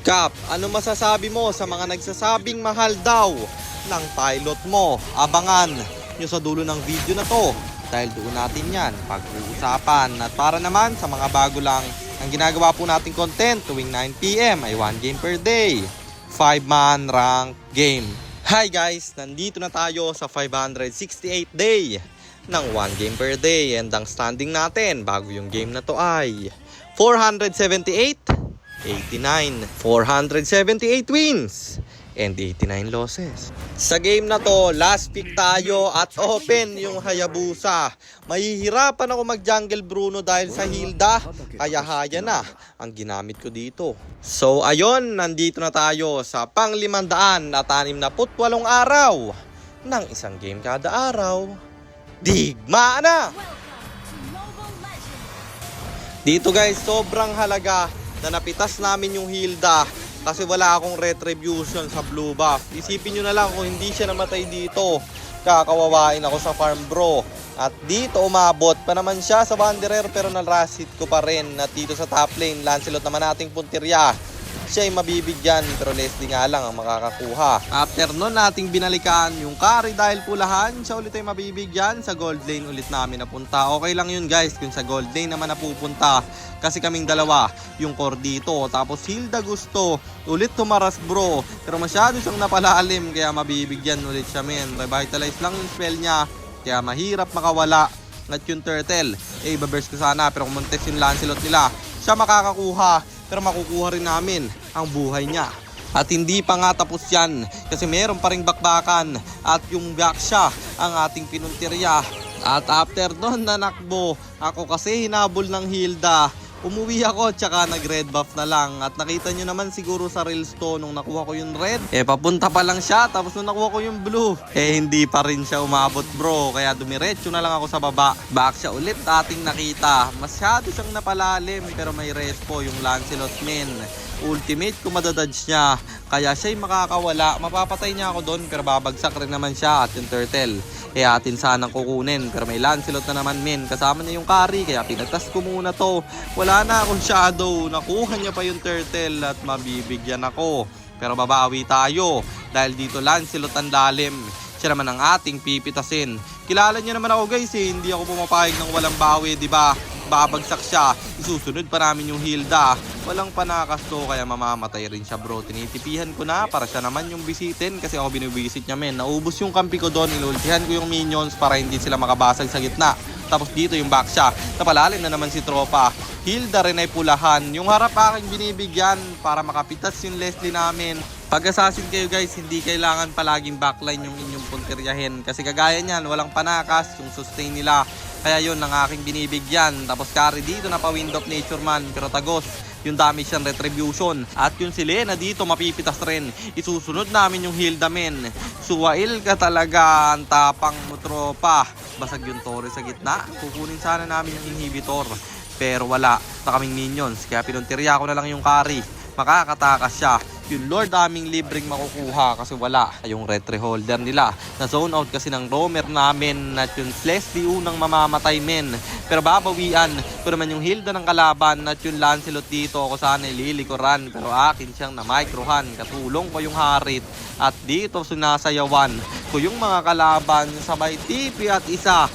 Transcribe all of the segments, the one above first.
Kap, ano masasabi mo sa mga nagsasabing mahal daw ng pilot mo? Abangan nyo sa dulo ng video na to dahil doon natin yan pag-uusapan. At para naman sa mga bago lang, ang ginagawa po nating content tuwing 9 PM ay 1 game per day, 5-man rank game. Hi guys, nandito na tayo sa 568 day ng 1 game per day, and ang standing natin bago yung game na to ay 478 89, 478 wins and 89 losses. Sa game na to, last pick tayo at open yung Hayabusa. Mahihirapan ako mag-jungle Bruno dahil sa Hilda, kaya Haya na ang ginamit ko dito. So ayun, nandito na tayo sa pang 568 araw ng isang game kada araw. Digma na! Dito guys, sobrang halaga na napitas namin yung Hilda kasi wala akong retribution sa blue buff. Isipin nyo na lang kung hindi siya namatay dito, kakawawain ako sa farm bro. At dito umabot pa naman siya sa Wanderer pero nalrasit ko pa rin. At dito sa top lane, Lancelot naman nating puntirya, siya ay mabibigyan pero Leslie nga lang ang makakakuha. After nun nating binalikan yung carry dahil pulahan, siya ulit ay mabibigyan. Sa gold lane ulit namin napunta. Okay lang yun guys kung sa gold lane naman napupunta kasi kaming dalawa yung core dito. Tapos Hilda gusto ulit tumaras bro pero masyado siyang napalalim kaya mabibigyan ulit siya men. Revitalize lang yung spell niya kaya mahirap makawala. At yung turtle ibaburst ko sana pero kumontes yung Lancelot nila, siya makakakuha pero makukuha rin namin ang buhay niya. At hindi pa nga tapos yan kasi meron pa ring bakbakan at yung Gaksha ang ating pinuntirya. At after doon nanakbo ako kasi hinabol ng Hilda, umuwi ako tsaka nag red buff na lang. At nakita nyo naman siguro sa reels to nung nakuha ko yung red, papunta pa lang siya. Tapos nung nakuha ko yung blue, hindi pa rin siya umabot bro. Kaya dumiretso na lang ako sa baba. Back siya ulit ating nakita. Masyado siyang napalalim pero may respo yung Lancelot men. Ultimate kung madadodge niya kaya siya'y makakawala. Mapapatay niya ako doon pero babagsak rin naman siya. At yung turtle atin sanang kukunin pero may Lancelot na naman men. Kasama niya yung carry kaya pinagtas ko muna to. Wala na akong shadow, nakuha niya pa yung turtle at mabibigyan ako. Pero babawi tayo dahil dito Lancelot ang lalim. Siya naman ang ating pipitasin. Kilala niyo naman ako guys hindi ako pumapayag ng walang bawi, di ba? Babagsak siya, isusunod pa namin yung Hilda. Walang panakas to kaya mamamatay rin siya bro. Tinitipihan ko na para siya naman yung bisitin kasi ako binubisit niya men. Naubos yung kampi ko doon, inultihan ko yung minions para hindi sila makabasag sa gitna. Tapos dito yung back siya, napalalim na naman si tropa. Hilda rin ay pulahan. Yung harap aking binibigyan para makapitas yung Leslie namin. Pag assassin kayo guys, hindi kailangan palaging backline yung inyong puntiryahin. Kasi kagaya niyan, walang panakas, yung sustain nila. Kaya yun ang aking binibigyan. Tapos carry dito na pa Wind of Nature man pero tagos yung damage and retribution. At yung si Lena dito mapipitas rin. Isusunod namin yung Hilda men. Suwail ka talaga, ang tapang mo tropa. Basag yung Torre sa gitna. Kukunin sana namin yung inhibitor pero wala na kaming minions kaya pinuntirya ko na lang yung carry. Makakatakas siya. Yung Lord aming libreng makukuha kasi wala yung retry holder nila. Na zone out kasi ng roamer namin at yung Leslie unang mamamatay men. Pero babawian ko naman yung Hilda ng kalaban at yung Lancelot dito ako sana ililikuran pero akin siyang na microhan. Katulong ko yung Harit at dito sinasayawan ko yung mga kalaban sabay tipi at isa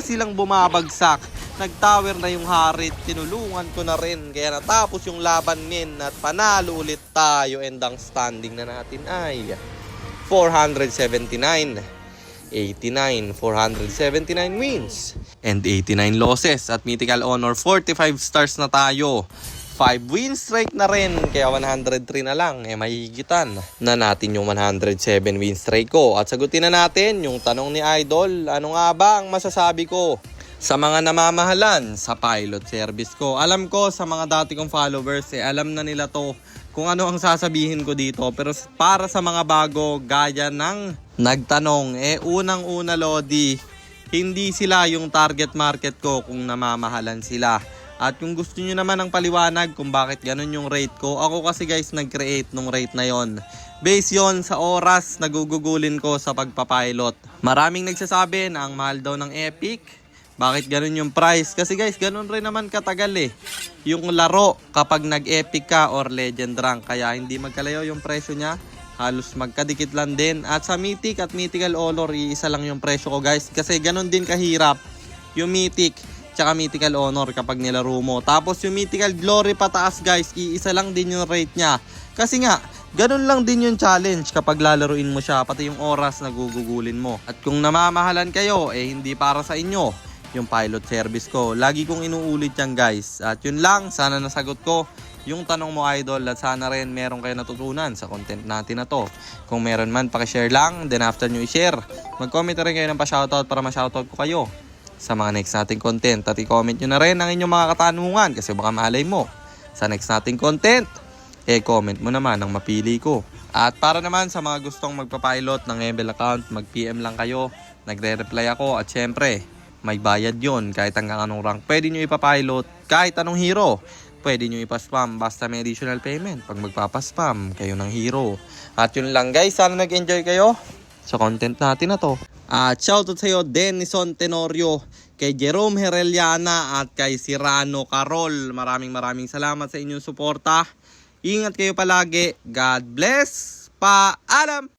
silang bumabagsak. Nag-tower na yung Harit, tinulungan ko na rin kaya natapos yung laban men at panalo ulit tayo. And ang standing na natin ay 479 89, 479 wins and 89 losses. At mythical honor 45 stars na tayo, 5 win streak na rin kaya 103 na lang mahihigitan na natin yung 107 win streak ko. At sagutin na natin yung tanong ni Idol, ano nga ba ang masasabi ko sa mga namamahalan sa pilot service ko? Alam ko sa mga dati kong followers alam na nila to kung ano ang sasabihin ko dito. Pero para sa mga bago gaya ng nagtanong, unang-una Lodi, hindi sila yung target market ko kung namamahalan sila. At kung gusto nyo naman ng paliwanag kung bakit ganun yung rate ko, ako kasi guys nag-create nung rate na yon. Base yon sa oras na gugugulin ko sa pagpapilot. Maraming nagsasabi na ang mahal daw ng Epic Bakit ganun yung price? Kasi guys, ganun rin naman katagal eh. Yung laro kapag nag-epic ka or legend rank. Kaya hindi magkalayo yung presyo niya. Halos magkadikit lang din. At sa Mythic at Mythical Honor, iisa lang yung presyo ko guys. Kasi ganun din kahirap yung Mythic tsaka Mythical Honor kapag nilaro mo. Tapos yung Mythical Glory pataas guys, iisa lang din yung rate niya. Kasi nga, ganun lang din yung challenge kapag lalaruin mo siya. Pati yung oras na gugugulin mo. At kung namamahalan kayo, hindi para sa inyo yung pilot service ko. Lagi kong inuulit yan guys. At yun lang, sana nasagot ko yung tanong mo idol. At sana rin meron kayo natutunan sa content natin na to. Kung meron man, pakishare lang. Then after nyo i-share, mag-comment na rin kayo ng pa-shoutout para ma-shoutout ko kayo sa mga next nating content. At i-comment nyo na rin ang inyong mga katanungan. Kasi baka malay mo sa next nating content, comment mo naman ang mapili ko. At para naman sa mga gustong magpa-pilot ng ML account, mag-PM lang kayo. Nagre-reply ako. At syempre, may bayad yon kahit hanggang anong rank. Pwede nyo ipapilot kahit anong hero. Pwede nyo ipaspam basta may additional payment pag magpapaspam kayo ng hero. At yun lang guys, sana nag-enjoy kayo sa content natin na to. At shoutout sa iyo Denison Tenorio, kay Jerome Hereliana at kay Cyrano Carol. Maraming salamat sa inyong suporta. Ingat kayo palagi. God bless. Paalam!